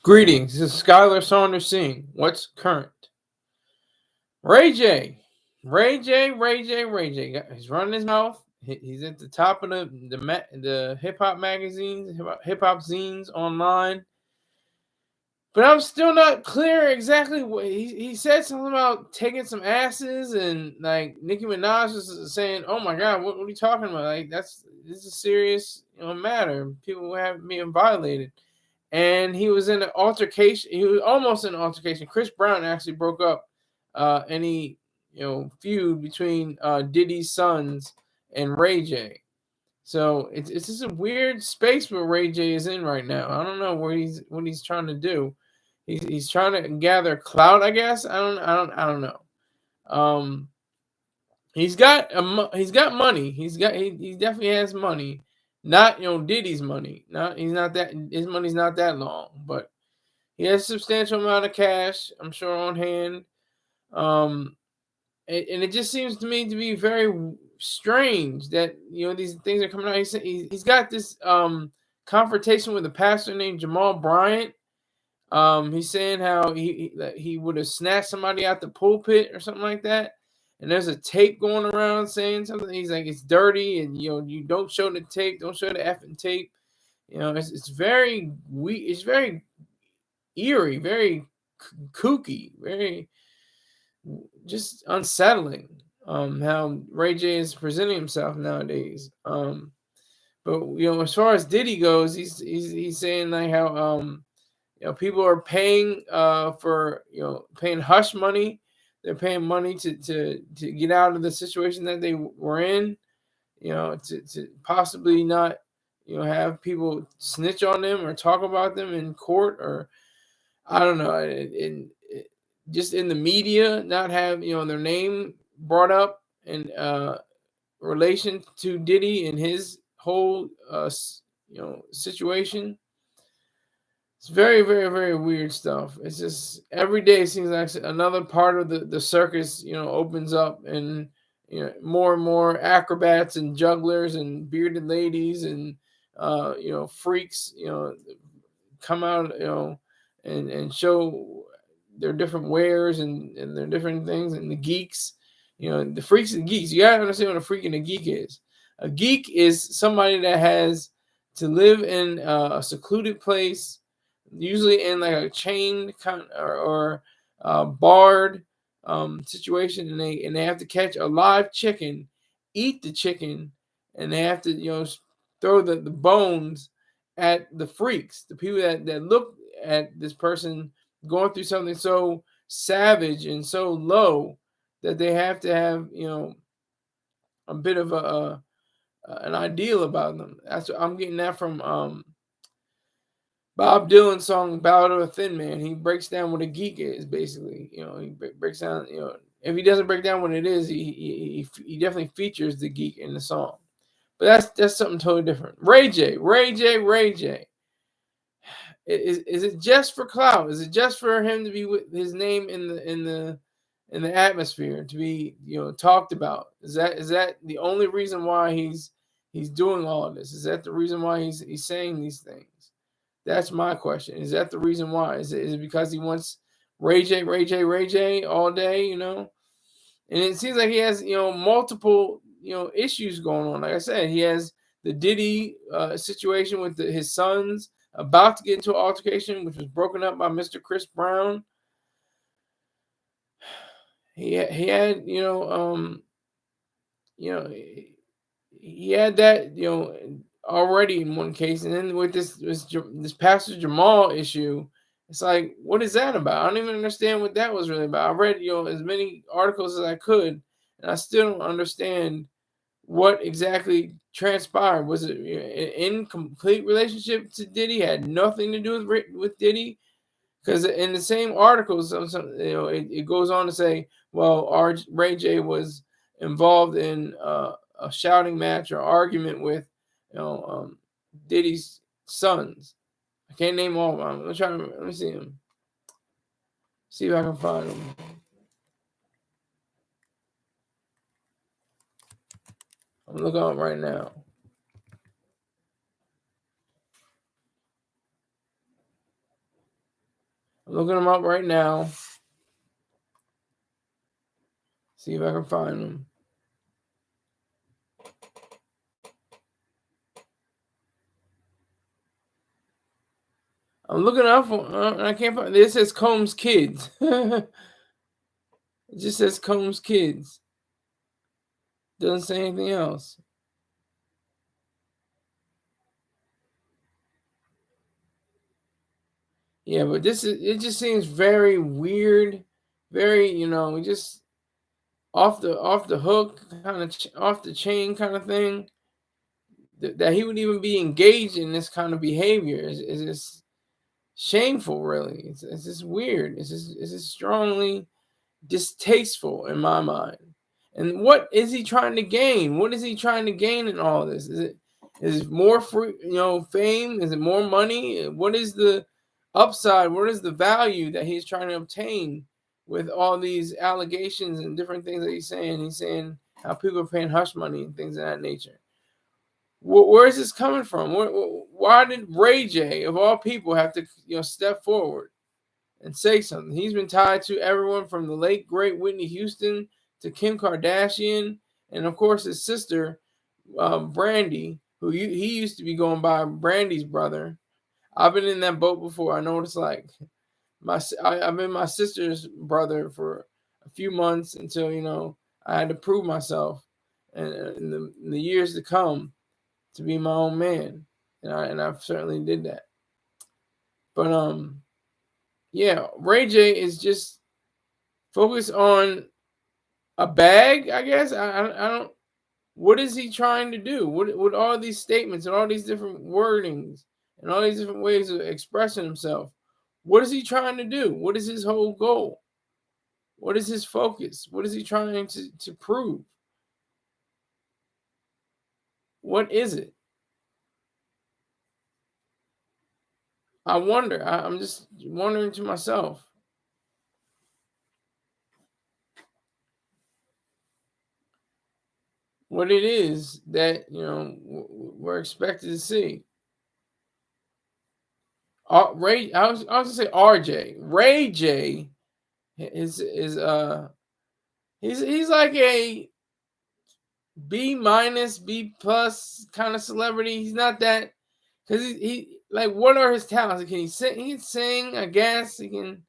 Greetings, this is Skyler Saunders saying, what's current? Ray J. Ray J. He's running his mouth. He's at the top of the hip hop magazines, hip hop zines online. But I'm still not clear exactly what he said. Something about taking some asses, and like Nicki Minaj was saying, "Oh my God, what are you talking about? Like this is a serious matter. People have being violated." And he was in an altercation. He was almost in an altercation. Chris Brown actually broke up any feud between Diddy's sons and Ray J. So it's just a weird space where Ray J is in right now. I don't know what he's trying to do. He's trying to gather clout, I guess. I don't know. Um, he's got money. He definitely has money. Not Diddy's money. Not he's not that his money's not that long, but he has a substantial amount of cash, I'm sure, on hand. Um, and it just seems to me to be very strange that these things are coming out. He's got this confrontation with a pastor named Jamal Bryant. He's saying how he would have snatched somebody out the pulpit or something like that. And there's a tape going around saying something. He's like, it's dirty, and you don't show the tape, don't show the effing tape. It's very it's very eerie, very kooky, very just unsettling. How Ray J is presenting himself nowadays. But as far as Diddy goes, he's saying like how people are paying for paying hush money. They're paying money to get out of the situation that they were in. To possibly not have people snitch on them or talk about them in court, or I don't know, just in the media, not have their name brought up in relation to Diddy and his whole situation. It's very, very, very weird stuff. It's just every day it seems like another part of the circus, opens up, and more and more acrobats and jugglers and bearded ladies and freaks, come out, and show their different wares and their different things, and the geeks, the freaks and geeks. You gotta understand what a freak and a geek is. A geek is somebody that has to live in a secluded place, usually in like a chain or barred situation, and they have to catch a live chicken, eat the chicken, and they have to throw the bones at the freaks, the people that look at this person going through something so savage and so low that they have to have a bit of an ideal about them. That's what I'm getting that from Bob Dylan's song "Ballad of a Thin Man." He breaks down what a geek is, basically. He breaks down. If he doesn't break down what it is, he definitely features the geek in the song. But that's something totally different. Ray J. Is it just for clout? Is it just for him to be with his name in the atmosphere, to be talked about? Is that the only reason why he's doing all of this? Is that the reason why he's saying these things? That's my question. Is that the reason why? Is it because he wants Ray J all day? And it seems like he has multiple issues going on. Like I said, he has the Diddy situation with his sons, about to get into an altercation, which was broken up by Mr. Chris Brown. He had he had that already in one case, and then with this Pastor Jamal issue, it's like, what is that about? I don't even understand what that was really about. I read as many articles as I could, and I still don't understand what exactly transpired. Was it an incomplete relationship to Diddy? Had nothing to do with Diddy? Because in the same articles, it goes on to say, well, Ray J was involved in a shouting match or argument with Diddy's sons. I can't name all of them. Let me see them. See if I can find them. I'm looking up right now. I'm looking him up right now. See if I can find him. I'm looking up and I can't find. This says Combs Kids. It just says Combs Kids. Doesn't say anything else. Yeah, but it just seems very weird, very, just off the hook, kind of off the chain kind of thing. That he would even be engaged in this kind of behavior is just shameful, really. It's just weird. It's just strongly distasteful in my mind. And what is he trying to gain? What is he trying to gain in all this? Is it more free, fame? Is it more money? What is the upside? What is the value that he's trying to obtain with all these allegations and different things that he's saying? He's saying how people are paying hush money and things of that nature. Where is this coming from? Why did Ray J, of all people, have to step forward and say something? He's been tied to everyone from the late great Whitney Houston to Kim Kardashian, and of course his sister, Brandy, who he used to be going by Brandy's brother. I've been in that boat before. I know what it's like. I've been my sister's brother for a few months until I had to prove myself, and in the years to come, to be my own man, and I certainly did that. But yeah, Ray J is just focused on a bag, I guess. I don't. What is he trying to do? What all these statements and all these different wordings and all these different ways of expressing himself? What is he trying to do? What is his whole goal? What is his focus? What is he trying to prove? What is it? I wonder. I'm just wondering to myself. What it is that we're expected to see. Ray, I was gonna say RJ. Ray J is he's like a B minus B plus kind of celebrity. He's not that, because he like, what are his talents? Can he sing? He can sing, I guess. He can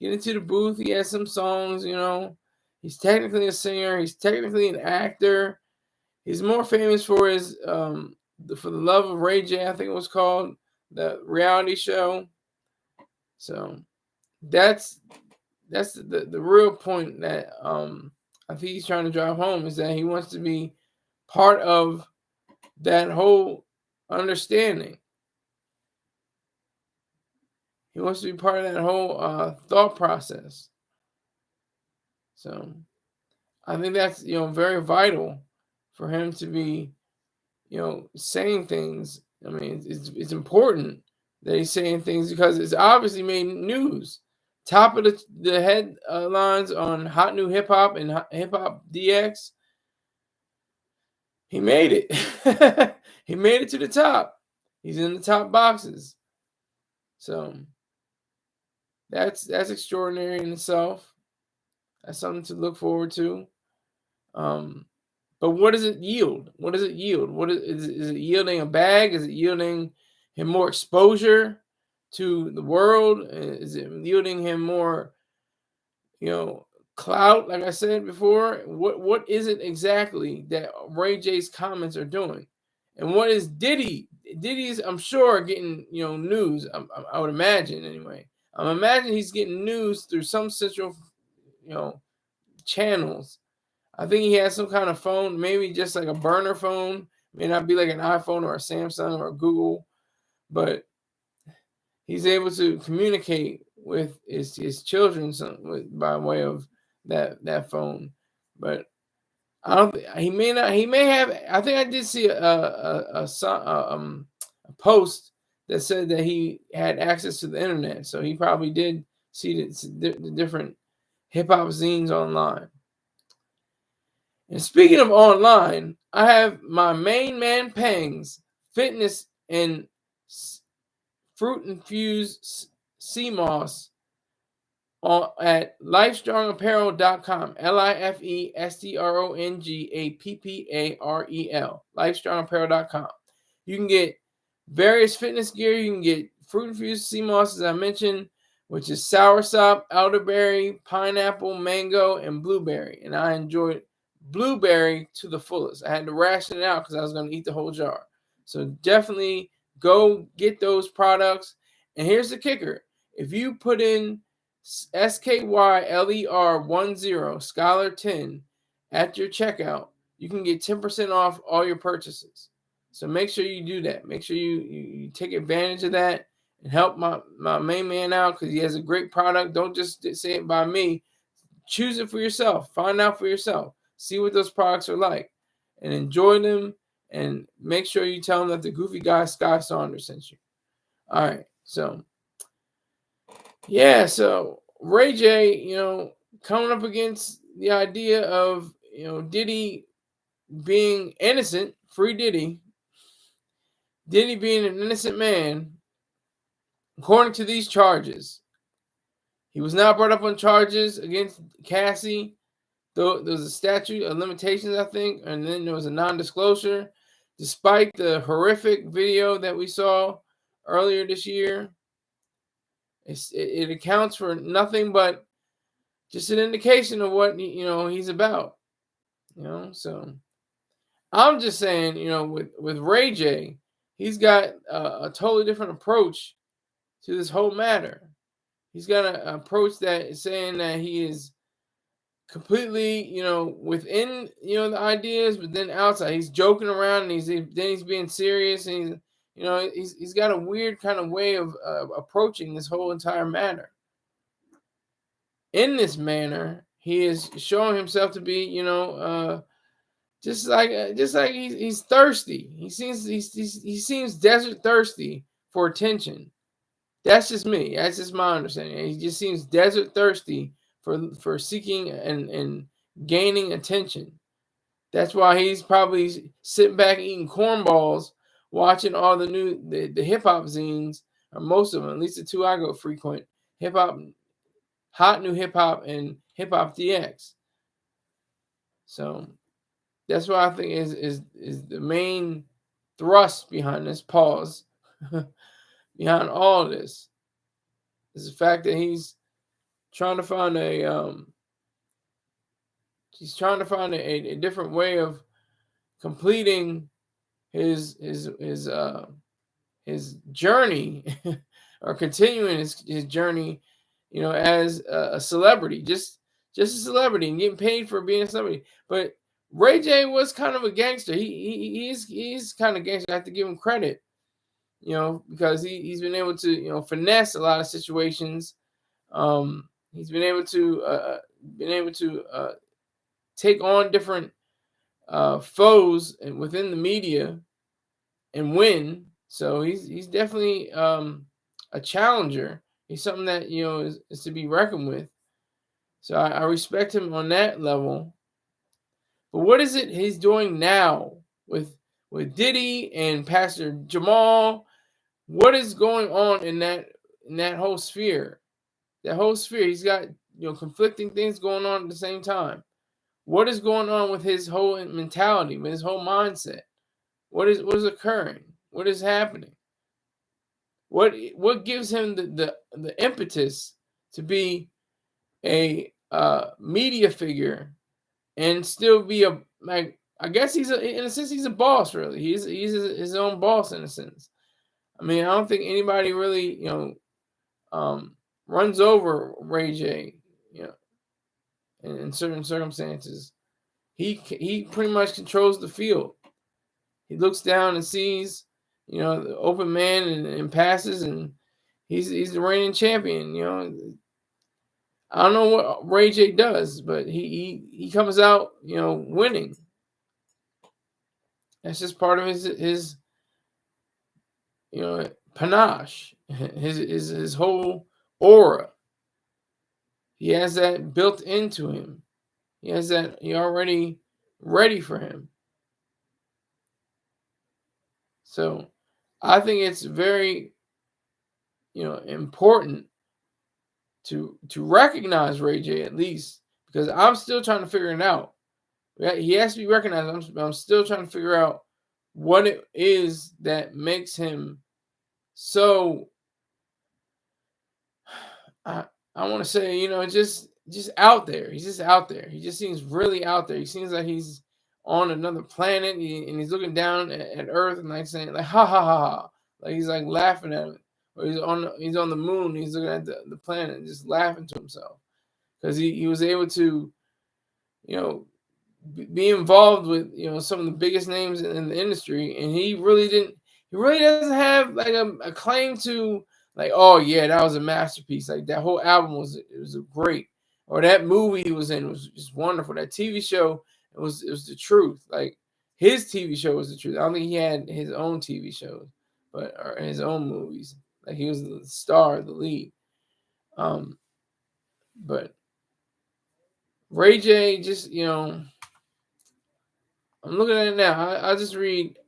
get into the booth. He has some songs. He's technically a singer. He's technically an actor. He's more famous for his For the Love of Ray J, I think it was called, the reality show. So that's the real point that I think he's trying to drive home, is that he wants to be part of that whole understanding. He wants to be part of that whole thought process. So I think that's very vital for him to be saying things. I mean, it's important that he's saying things, because it's obviously made news. Top of the headlines on Hot New Hip Hop and Hip Hop DX. He made it. He made it to the top. He's in the top boxes. So that's extraordinary in itself. That's something to look forward to. But what does it yield? What does it yield? Is it yielding a bag? Is it yielding him more exposure to the world? Is it yielding him more, clout? Like I said before, what is it exactly that Ray J's comments are doing? And what is Diddy? Diddy's, I'm sure, getting news. I would imagine anyway. I'm imagining he's getting news through some central, channels. I think he has some kind of phone, maybe just like a burner phone. May not be like an iPhone or a Samsung or a Google, but he's able to communicate with his children by way of that phone. But I don't. He may not. He may have. I think I did see a post that said that he had access to the internet, so he probably did see the different hip hop zines online. And speaking of online, I have my main man Pang's fitness and fruit infused sea moss at lifestrongapparel.com. LIFESTRONGAPPAREL. Lifestrongapparel.com. You can get various fitness gear. You can get fruit infused sea moss, as I mentioned, which is soursop, elderberry, pineapple, mango, and blueberry. And I enjoyed blueberry to the fullest. I had to ration it out because I was going to eat the whole jar. So definitely go get those products. And here's the kicker. If you put in SKYLER10, Skyler 10, at your checkout, you can get 10% off all your purchases. So make sure you do that. Make sure you take advantage of that and help my main man out because he has a great product. Don't just say it by me. Choose it for yourself. Find out for yourself. See what those products are like and enjoy them. And make sure you tell them that the goofy guy SkySaunders sent you. All right. So, yeah. So Ray J, coming up against the idea of, Diddy being innocent, free Diddy. Diddy being an innocent man, according to these charges. He was not brought up on charges against Cassie. Though there was a statute of limitations, I think, and then there was a non-disclosure. Despite the horrific video that we saw earlier this year, it accounts for nothing but just an indication of what he's about. So I'm just saying, with Ray J, he's got a totally different approach to this whole matter. He's got an approach that is saying that he is completely, within, the ideas, but then outside he's joking around and he's being serious, and he's got a weird kind of way of approaching this whole entire matter. In this manner, he is showing himself to be, just like he's thirsty. He seems desert thirsty for attention. That's just me. That's just my understanding. He just seems desert thirsty for seeking and gaining attention. That's why he's probably sitting back eating cornballs, watching all the hip hop zines, or most of them, at least the two I go frequent, hip hop, Hot New Hip Hop, and Hip Hop DX. So that's what I think is the main thrust behind this pause, behind all of this, is the fact that he's trying to find a different way of completing his journey or continuing his journey, as a celebrity, just a celebrity and getting paid for being a celebrity. But Ray J was kind of a gangster. He's kind of gangster. I have to give him credit, because he's been able to, finesse a lot of situations. He's been able to take on different foes within the media and win. So he's definitely a challenger. He's something that is to be reckoned with. So I respect him on that level. But what is it he's doing now with Diddy and Pastor Jamal? What is going on in that whole sphere? That whole sphere, he's got conflicting things going on at the same time. What is going on with his whole mentality, with his whole mindset? What is occurring? What is happening? What gives him the impetus to be a media figure and still be I guess in a sense he's a boss, really. He's his own boss in a sense. I mean, I don't think anybody really runs over Ray J, in certain circumstances. He pretty much controls the field. He looks down and sees, the open man and passes, and he's the reigning champion. I don't know what Ray J does, but he comes out, winning. That's just part of his panache, his whole aura. He has that built into him. He has that already ready for him. So I think it's very, important to recognize Ray J at least, because I'm still trying to figure it out. He has to be recognized. I'm still trying to figure out what it is that makes him so. I want to say, just out there. He's just out there. He just seems really out there. He seems like he's on another planet, and he's looking down at Earth and like saying like ha ha ha ha, like he's like laughing at it. Or he's on the moon. He's looking at the planet and just laughing to himself because he was able to, be involved with some of the biggest names in the industry, and he really doesn't have like a claim to like, oh yeah, that was a masterpiece. Like that whole album was great, or that movie he was in was just wonderful. That TV show it was the truth. Like his TV show was the truth. I don't think he had his own TV shows, or his own movies. Like he was the star, the lead. But Ray J just I'm looking at it now. I'll just read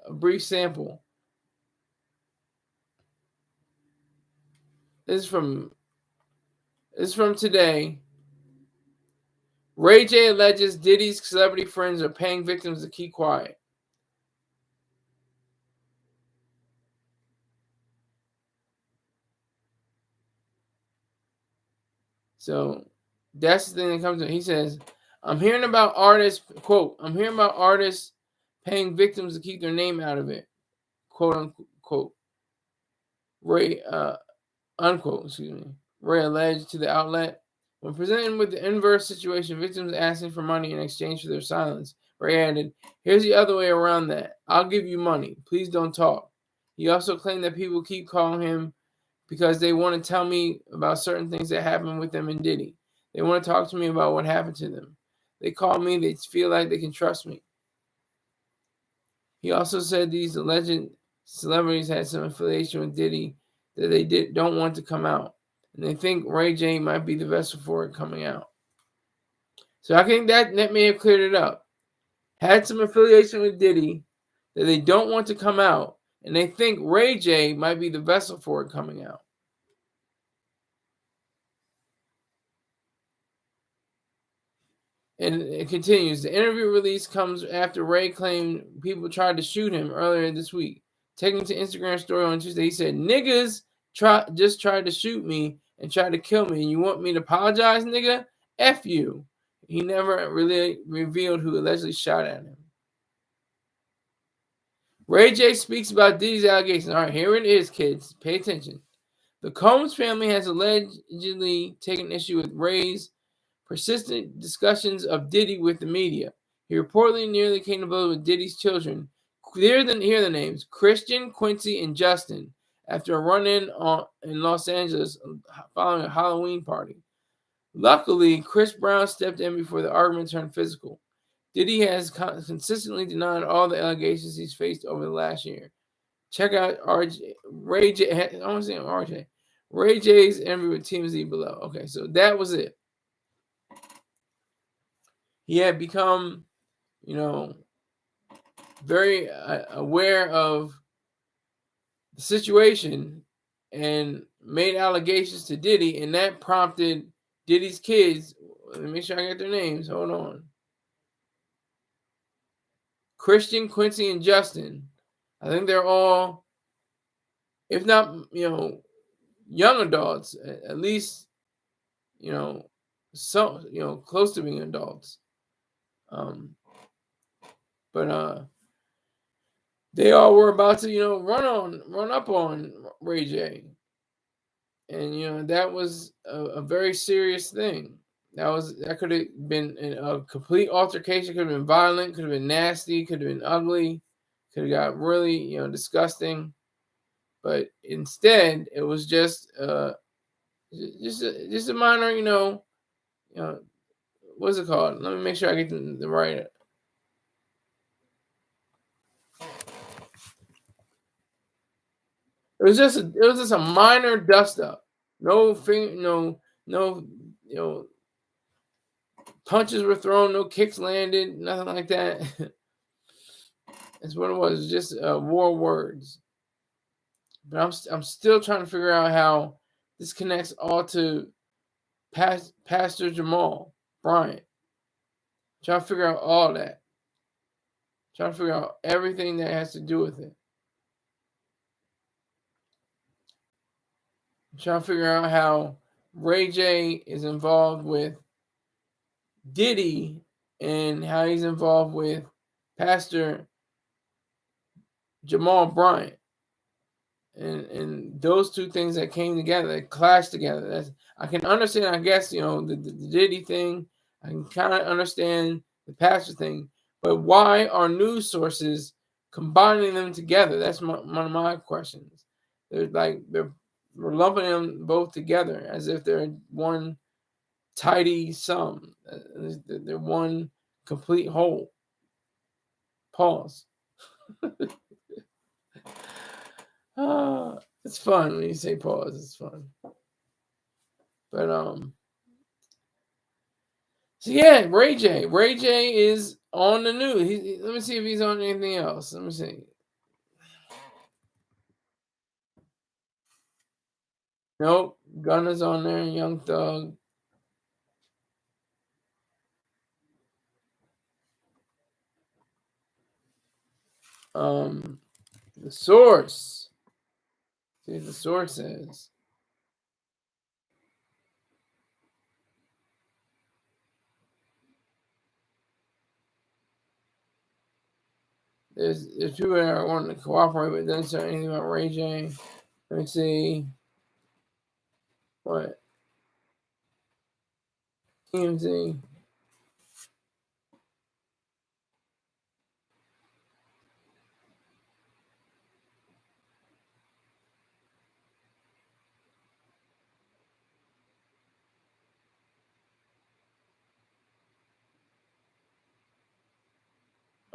a brief sample. This is from today. Ray J alleges Diddy's celebrity friends are paying victims to keep quiet. So that's the thing that comes to. He says, I'm hearing about artists, quote, I'm hearing about artists paying victims to keep their name out of it, quote unquote. Ray, unquote, excuse me. Ray alleged to the outlet. When presented with the inverse situation, victims asking for money in exchange for their silence, Ray added, here's the other way around that. I'll give you money. Please don't talk. He also claimed that people keep calling him because they want to tell me about certain things that happened with them and Diddy. They want to talk to me about what happened to them. They call me. They feel like they can trust me. He also said these alleged celebrities had some affiliation with Diddy that they don't want to come out. And they think Ray J might be the vessel for it coming out. So I think that may have cleared it up. Had some affiliation with Diddy that they don't want to come out. And they think Ray J might be the vessel for it coming out. And it continues. The interview release comes after Ray claimed people tried to shoot him earlier this week. Taking to Instagram story on Tuesday, he said, niggas just tried to shoot me and tried to kill me. And you want me to apologize, nigga? F you. He never really revealed who allegedly shot at him. Ray J speaks about Diddy's allegations. All right, here it is, kids. Pay attention. The Combs family has allegedly taken issue with Ray's persistent discussions of Diddy with the media. He reportedly nearly came to blows with Diddy's children. Here are the names: Christian, Quincy, and Justin, after a run-in in Los Angeles following a Halloween party. Luckily, Chris Brown stepped in before the argument turned physical. Diddy has consistently denied all the allegations he's faced over the last year. Check out Ray J. I want to say RJ. Ray J's interview with TMZ below. Okay, so that was it. He had become, very aware of the situation and made allegations to Diddy, and that prompted Diddy's kids. Let me make sure I get their names. Hold on. Christian, Quincy, and Justin. I think they're all, if not, young adults, at least, some, close to being adults. But they all were about to, run up on Ray J. And, that was a very serious thing. That could have been a complete altercation, could have been violent, could have been nasty, could have been ugly, could have got really, disgusting. But instead, it was just a minor, what's it called? Let me make sure I get the right. It was just a minor dust up. No punches were thrown, no kicks landed, nothing like that. That's what it was. It was just war words. But I'm still trying to figure out how This connects all to Pastor Jamal Bryant. Trying to figure out all that. Trying to figure out everything that has to do with it. Trying to figure out how Ray J is involved with Diddy and how he's involved with Pastor Jamal Bryant. And those two things that came together, that clashed together. I can understand, I guess, the Diddy thing. I can kind of understand the pastor thing. But why are news sources combining them together? That's one of my questions. We're lumping them both together as if they're one tidy sum. They're one complete whole. Pause. It's fun when you say pause. It's fun. But so yeah, Ray J. Ray J is on the news. Let me see if he's on anything else. Let me see. Nope. Gunna's on there. Young Thug. The source. See what the source says. There's people that are wanting to cooperate, but it doesn't say anything about Ray J. Let me see. What? TMZ.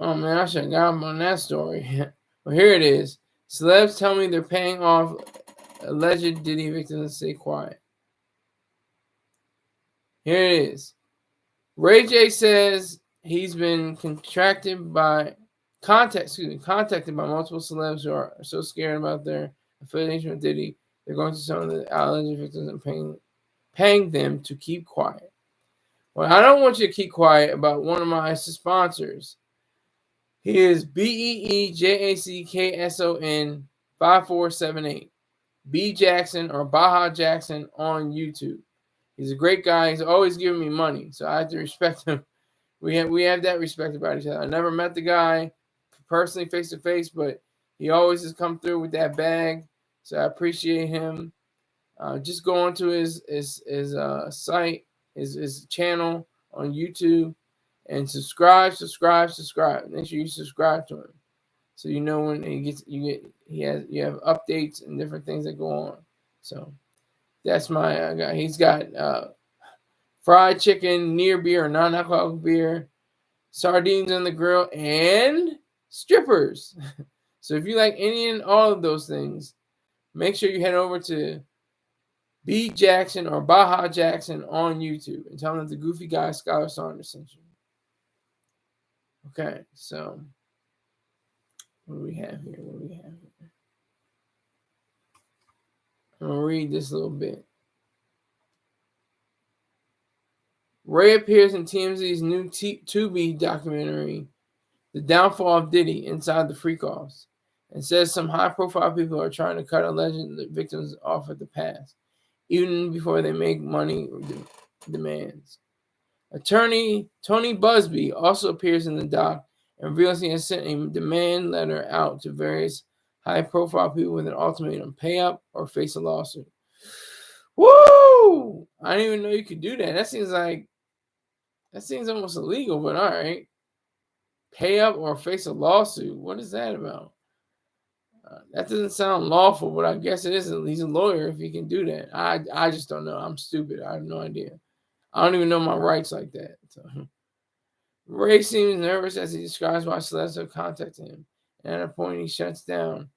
Oh man, I should have got him on that story. Well, here it is. Celebs tell me they're paying off alleged Diddy victims to stay quiet. Here it is. Ray J says he's been contacted by multiple celebs who are so scared about their affiliation with Diddy, they're going to some of the alleged victims and paying them to keep quiet. Well, I don't want you to keep quiet about one of my sponsors. He is BEEJACKSON 5478. B Jackson or Baja Jackson on YouTube. He's a great guy. He's always giving me money, so I have to respect him. We have that respect about each other. I never met the guy personally face to face, but he always has come through with that bag. So I appreciate him. Just go onto his site, his channel on YouTube, and subscribe. Make sure you subscribe to him, so you know when you have updates and different things that go on. So that's my guy. He's got fried chicken, near beer, or non-alcoholic beer, sardines on the grill, and strippers. So if you like any and all of those things, make sure you head over to B Jackson or Baja Jackson on YouTube and tell them that the goofy guy Skyler Saunders sent you. Okay, so what do we have here? I'm going to read this a little bit. Ray appears in TMZ's new Tubi documentary, The Downfall of Diddy, Inside the Freak-Offs, and says some high-profile people are trying to cut alleged victims off at the pass, even before they make money demands. Attorney Tony Busby also appears in the doc and reveals he has sent a demand letter out to various high-profile people with an ultimatum: pay up or face a lawsuit. Woo! I didn't even know you could do that. That seems almost illegal, but all right. Pay up or face a lawsuit. What is that about? That doesn't sound lawful, but I guess it is. He's a lawyer if he can do that. I just don't know. I'm stupid. I have no idea. I don't even know my rights like that. So. Ray seems nervous as he describes why celebs have contacted him. And at a point, he shuts down,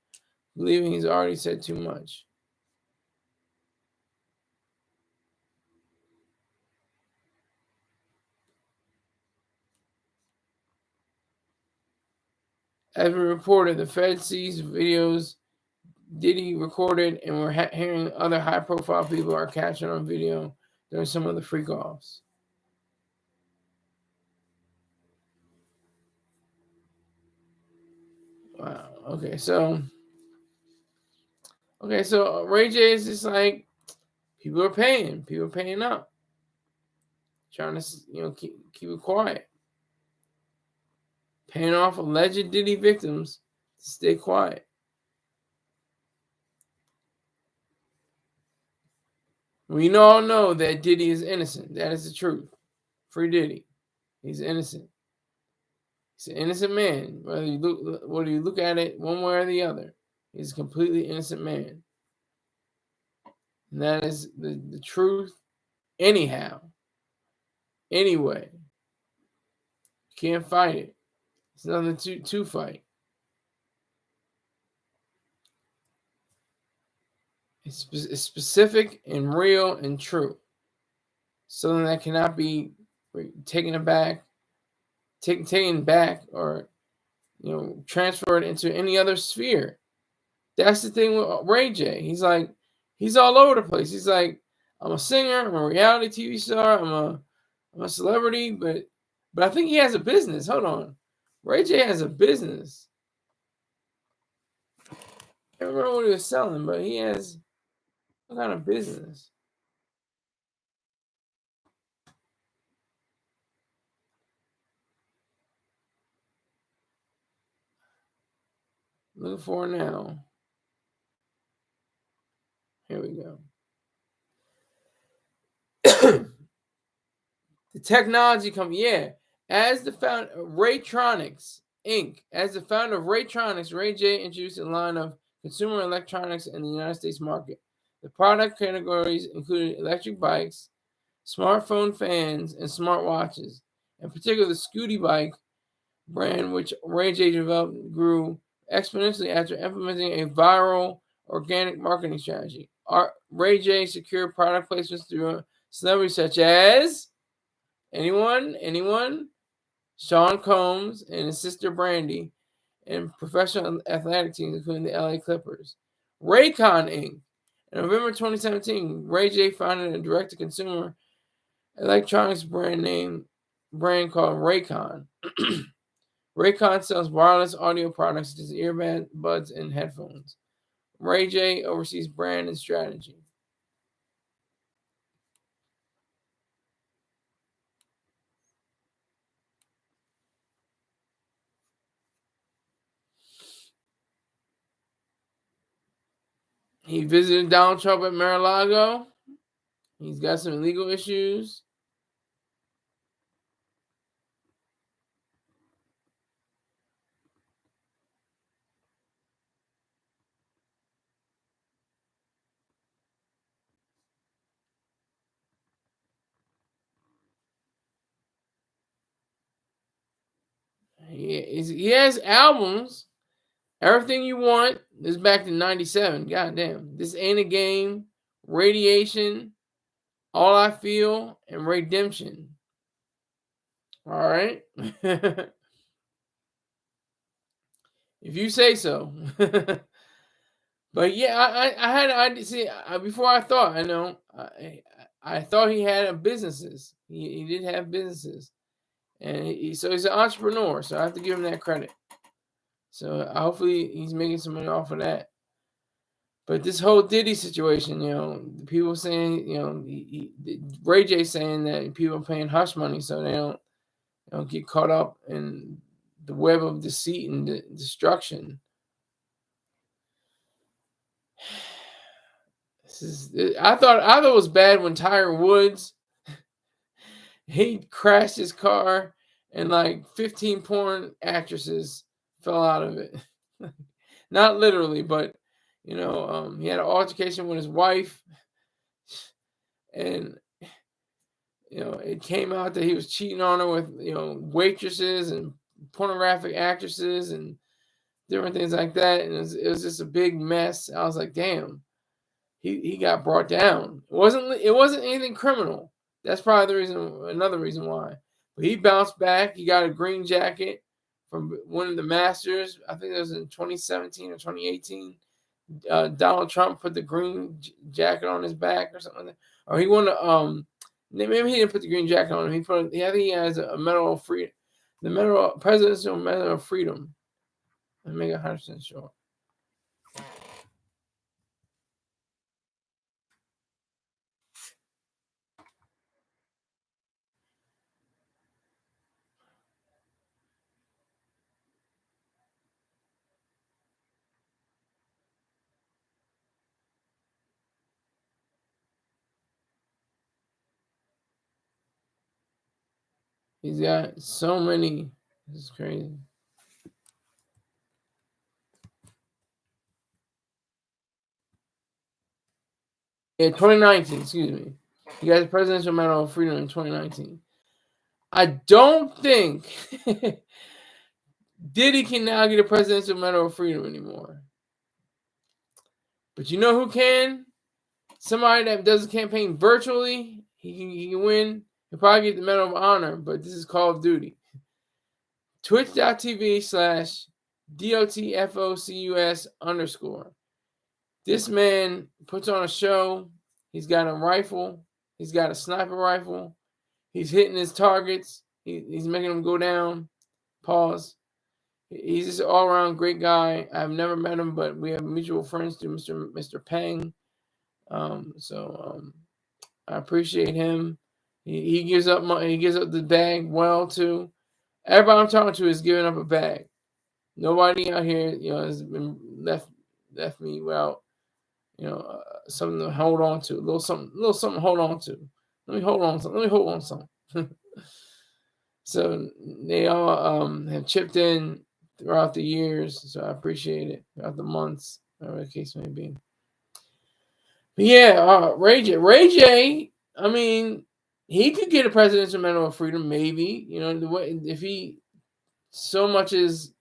believing he's already said too much. As we reported, the Fed seized videos Diddy recorded, and we're hearing other high-profile people are captured on video during some of the freak-offs. Wow. Okay, so Ray J is just like, people are paying up, trying to keep it quiet, paying off alleged Diddy victims to stay quiet. We all know that Diddy is innocent. That is the truth. Free Diddy. He's innocent. He's an innocent man. Whether you look at it one way or the other, he's a completely innocent man. And that is the truth. Anyhow. Anyway. You can't fight it. It's nothing to fight. It's specific and real and true. Something that cannot be taken back or transferred into any other sphere. That's the thing with Ray J. He's all over the place. He's like, I'm a singer, I'm a reality TV star, I'm a celebrity, but I think he has a business. Hold on. Ray J has a business. I don't remember what he was selling, but he has some kind of business. Looking for it now. Here we go. The technology company, yeah. As the founder of Raytronics Inc., as the founder of Raytronics, Ray J introduced a line of consumer electronics in the United States market. The product categories included electric bikes, smartphone fans, and smartwatches. In particular, the Scooty bike brand, which Ray J developed, grew exponentially after implementing a viral organic marketing strategy. Ray J secured product placements through celebrities such as anyone? Sean Combs and his sister Brandy, and professional athletic teams, including the LA Clippers. Raycon Inc. In November 2017, Ray J founded a direct-to-consumer electronics brand called Raycon. Raycon sells wireless audio products such as earbuds and headphones. Ray J oversees brand and strategy. He visited Donald Trump at Mar-a-Lago. He's got some legal issues. He has albums. Everything You Want is back to 97. Goddamn. This Ain't a Game, Radiation, All I Feel, and Redemption. All right. If you say so. But yeah, I see. Before I thought, I thought he had businesses. He did have businesses, and so he's an entrepreneur. So I have to give him that credit. So hopefully he's making some money off of that. But this whole Diddy situation, people saying, Ray J saying that people are paying hush money so they don't get caught up in the web of deceit and destruction. I thought it was bad when Tiger Woods he crashed his car and like 15 porn actresses fell out of it. Not literally, but he had an altercation with his wife, and it came out that he was cheating on her with waitresses and pornographic actresses and different things like that, and it was just a big mess. I was like, damn. He got brought down. It wasn't anything criminal. That's probably another reason why. But he bounced back. He got a green jacket from winning the Masters. I think it was in 2017 or 2018. Donald Trump put the green jacket on his back or something like that. Or he won maybe he didn't put the green jacket on him. I think he has a medal of freedom, the presidential medal of freedom. Let me make 100% sure. He's got so many. This is crazy. Yeah, 2019, excuse me. He got the Presidential Medal of Freedom in 2019. I don't think Diddy can now get a Presidential Medal of Freedom anymore. But you know who can? Somebody that does a campaign virtually, he can win. He'll probably get the Medal of Honor, but this is Call of Duty. Twitch.tv/DOTFOCUS_. This man puts on a show. He's got a rifle. He's got a sniper rifle. He's hitting his targets. He's making them go down. Pause. He's just an all-around great guy. I've never met him, but we have mutual friends through Mr. Peng. I appreciate him. He gives up money. He gives up the bag well too. Everybody I'm talking to is giving up a bag. Nobody out here, has been left me without, something to hold on to. A little something to hold on to. Let me hold on something. So they all have chipped in throughout the years, so I appreciate it. Throughout the months, whatever the case may be. But yeah, Ray J, I mean, he could get a Presidential Medal of Freedom, maybe. If he so much as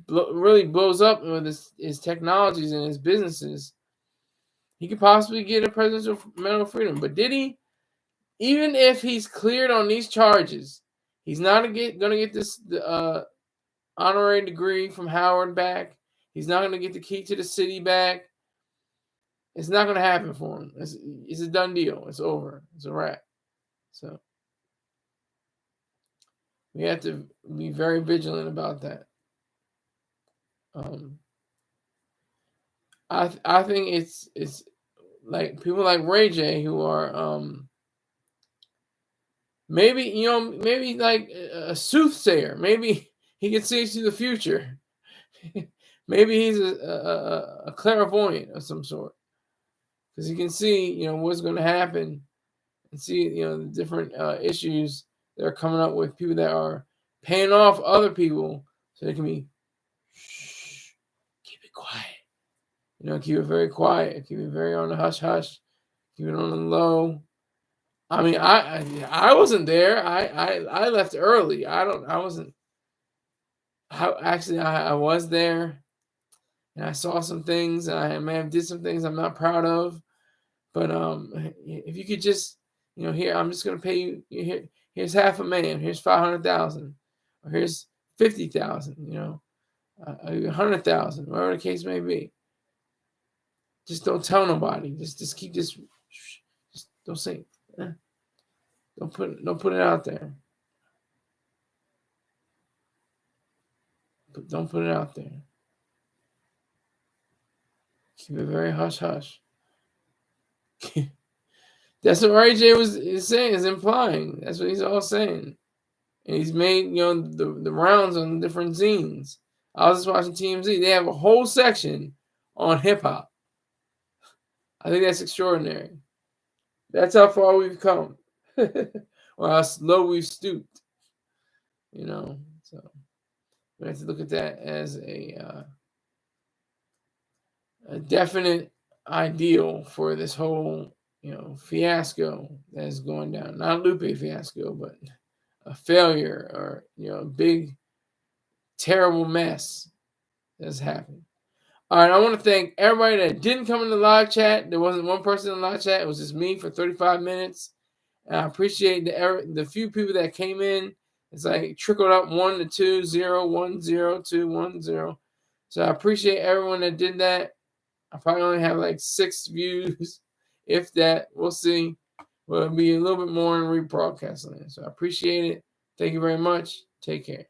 really blows up with his technologies and his businesses, he could possibly get a Presidential Medal of Freedom. But Diddy, even if he's cleared on these charges, he's not going to get this honorary degree from Howard back. He's not going to get the key to the city back. It's not going to happen for him. It's a done deal. It's over. It's a wrap. So we have to be very vigilant about that. I think it's like people like Ray J who are maybe like a soothsayer. Maybe he can see into the future. Maybe he's a clairvoyant of some sort, because he can see what's going to happen and see the different issues that are coming up with people that are paying off other people so they can be keep it quiet. Keep it very quiet. Keep it very on the hush hush. Keep it on the low. I mean, I wasn't there. I left early. I wasn't. I was there, and I saw some things. And I may have did some things I'm not proud of. But if you could just, here, I'm just gonna pay you. Here's $500,000. Here's $500,000, or here's $50,000. 100,000, whatever the case may be. Just don't tell nobody. Just keep this. Just don't say. Don't put it out there. But don't put it out there. Keep it very hush hush. That's what Ray J is saying, is implying. That's what he's all saying. And he's made, the rounds on different zines. I was just watching TMZ. They have a whole section on hip hop. I think that's extraordinary. That's how far we've come. Or how low we've stooped. So we have to look at that as a definite ideal for this whole fiasco that is going down. Not a Lupe fiasco, but a failure, or a big terrible mess that's happened. All right, I want to thank everybody that didn't come in the live chat. There wasn't one person in the live chat. It was just me for 35 minutes. And I appreciate the few people that came in. It's like trickled up 1 to 2, 0, 1, 0, 2, 1, 0. So I appreciate everyone that did that. I probably only have like 6 views, if that. We'll see. But it'll be a little bit more in rebroadcasting. So I appreciate it. Thank you very much. Take care.